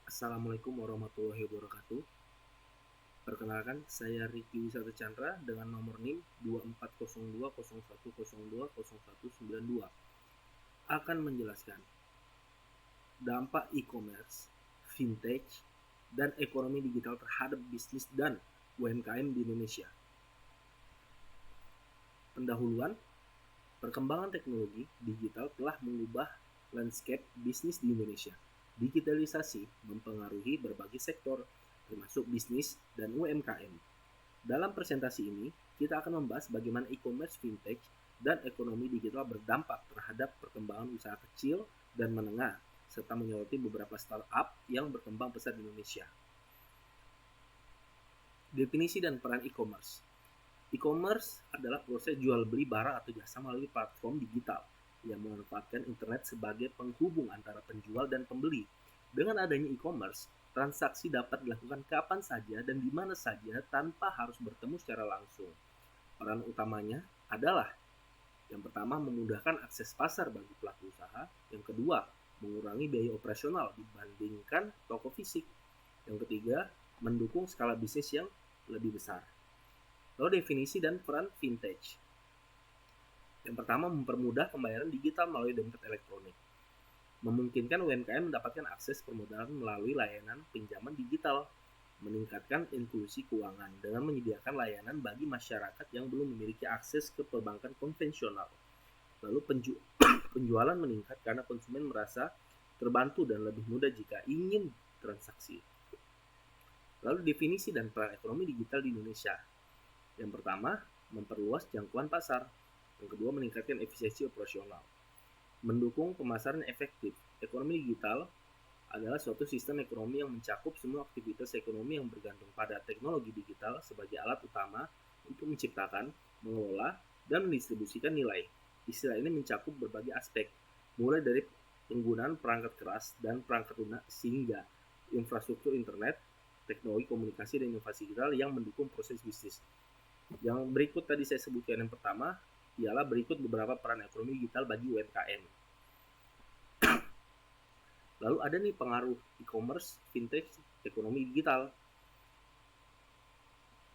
Assalamualaikum warahmatullahi wabarakatuh. Perkenalkan, saya Riki Wisata Chandra dengan nomor NIM 240201020192 akan menjelaskan dampak e-commerce, fintech, dan ekonomi digital terhadap bisnis dan UMKM di Indonesia. Pendahuluan, perkembangan teknologi digital telah mengubah landscape bisnis di Indonesia. Digitalisasi mempengaruhi berbagai sektor, termasuk bisnis dan UMKM. Dalam presentasi ini, kita akan membahas bagaimana e-commerce, fintech, dan ekonomi digital berdampak terhadap perkembangan usaha kecil dan menengah, serta menyoroti beberapa startup yang berkembang pesat di Indonesia. Definisi dan peran e-commerce. E-commerce adalah proses jual beli barang atau jasa melalui platform digital yang memanfaatkan internet sebagai penghubung antara penjual dan pembeli. Dengan adanya e-commerce, transaksi dapat dilakukan kapan saja dan di mana saja tanpa harus bertemu secara langsung. Peran utamanya adalah yang pertama memudahkan akses pasar bagi pelaku usaha, yang kedua mengurangi biaya operasional dibandingkan toko fisik, yang ketiga mendukung skala bisnis yang lebih besar. Lalu definisi dan peran fintech. Yang pertama, mempermudah pembayaran digital melalui dompet elektronik. Memungkinkan UMKM mendapatkan akses permodalan melalui layanan pinjaman digital, meningkatkan inklusi keuangan dengan menyediakan layanan bagi masyarakat yang belum memiliki akses ke perbankan konvensional. Lalu penjualan meningkat karena konsumen merasa terbantu dan lebih mudah jika ingin transaksi. Lalu definisi dan peran ekonomi digital di Indonesia. Yang pertama, memperluas jangkauan pasar. Yang kedua, meningkatkan efisiensi operasional. Mendukung pemasaran efektif. Ekonomi digital adalah suatu sistem ekonomi yang mencakup semua aktivitas ekonomi yang bergantung pada teknologi digital sebagai alat utama untuk menciptakan, mengelola, dan mendistribusikan nilai. Istilah ini mencakup berbagai aspek, mulai dari penggunaan perangkat keras dan perangkat lunak sehingga infrastruktur internet, teknologi komunikasi, dan inovasi digital yang mendukung proses bisnis. Yang berikut tadi saya sebutkan, yang pertama ialah berikut beberapa peran ekonomi digital bagi UMKM. Lalu ada nih pengaruh e-commerce, fintech, ekonomi digital.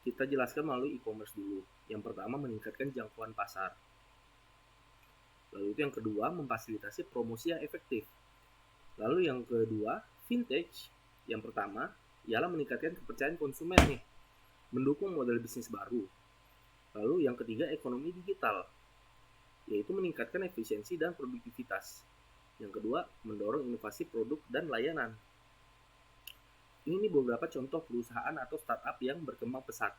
Kita jelaskan melalui e-commerce dulu. Yang pertama, meningkatkan jangkauan pasar. Lalu itu yang kedua, memfasilitasi promosi yang efektif. Lalu yang kedua, fintech. Yang pertama, ialah meningkatkan kepercayaan konsumen nih, mendukung model bisnis baru. Lalu yang ketiga, ekonomi digital, yaitu meningkatkan efisiensi dan produktivitas. Yang kedua, mendorong inovasi produk dan layanan. Ini beberapa contoh perusahaan atau startup yang berkembang pesat.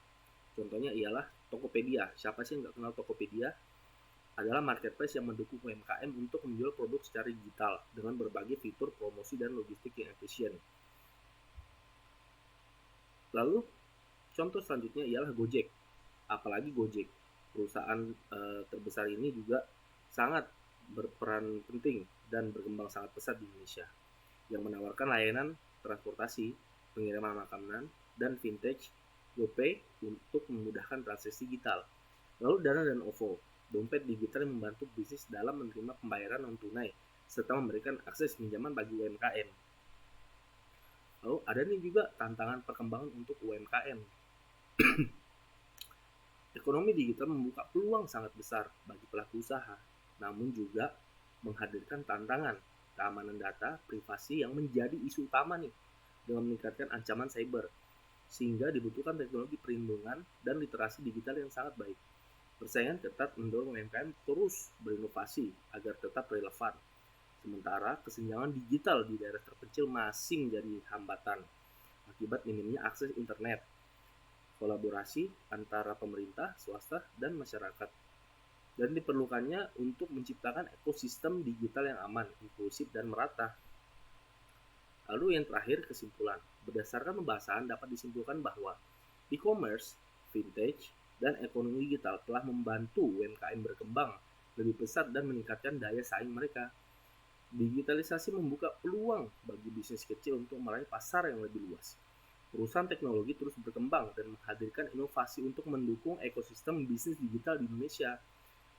Contohnya ialah Tokopedia. Siapa sih yang nggak kenal Tokopedia? Adalah marketplace yang mendukung UMKM untuk menjual produk secara digital dengan berbagai fitur promosi dan logistik yang efisien. Lalu, contoh selanjutnya ialah Gojek. Apalagi Gojek, perusahaan terbesar ini juga sangat berperan penting dan berkembang sangat pesat di Indonesia, yang menawarkan layanan transportasi, pengiriman makanan, dan fintech GoPay untuk memudahkan transaksi digital. Lalu Dana dan OVO, dompet digital yang membantu bisnis dalam menerima pembayaran non-tunai, serta memberikan akses pinjaman bagi UMKM. Lalu ada nih juga tantangan perkembangan untuk UMKM. Ekonomi digital membuka peluang sangat besar bagi pelaku usaha, namun juga menghadirkan tantangan keamanan data, privasi yang menjadi isu utama nih dengan meningkatkan ancaman cyber, sehingga dibutuhkan teknologi perlindungan dan literasi digital yang sangat baik. Persaingan ketat mendorong UMKM terus berinovasi agar tetap relevan. Sementara kesenjangan digital di daerah terpencil masih menjadi hambatan akibat minimnya akses internet. Kolaborasi antara pemerintah, swasta, dan masyarakat, dan diperlukannya untuk menciptakan ekosistem digital yang aman, inklusif, dan merata. Lalu yang terakhir, kesimpulan. Berdasarkan pembahasan dapat disimpulkan bahwa e-commerce, fintech, dan ekonomi digital telah membantu UMKM berkembang lebih pesat dan meningkatkan daya saing mereka. Digitalisasi membuka peluang bagi bisnis kecil untuk meraih pasar yang lebih luas. Perusahaan teknologi terus berkembang dan menghadirkan inovasi untuk mendukung ekosistem bisnis digital di Indonesia.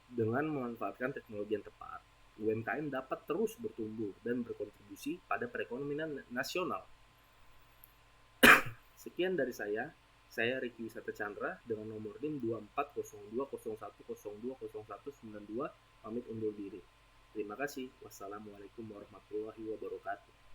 Dengan memanfaatkan teknologi yang tepat, UMKM dapat terus bertumbuh dan berkontribusi pada perekonomian nasional. Sekian dari saya. Saya Ricky Wisata Chandra dengan nomor NIM 240201020192 pamit undur diri. Terima kasih. Wassalamualaikum warahmatullahi wabarakatuh.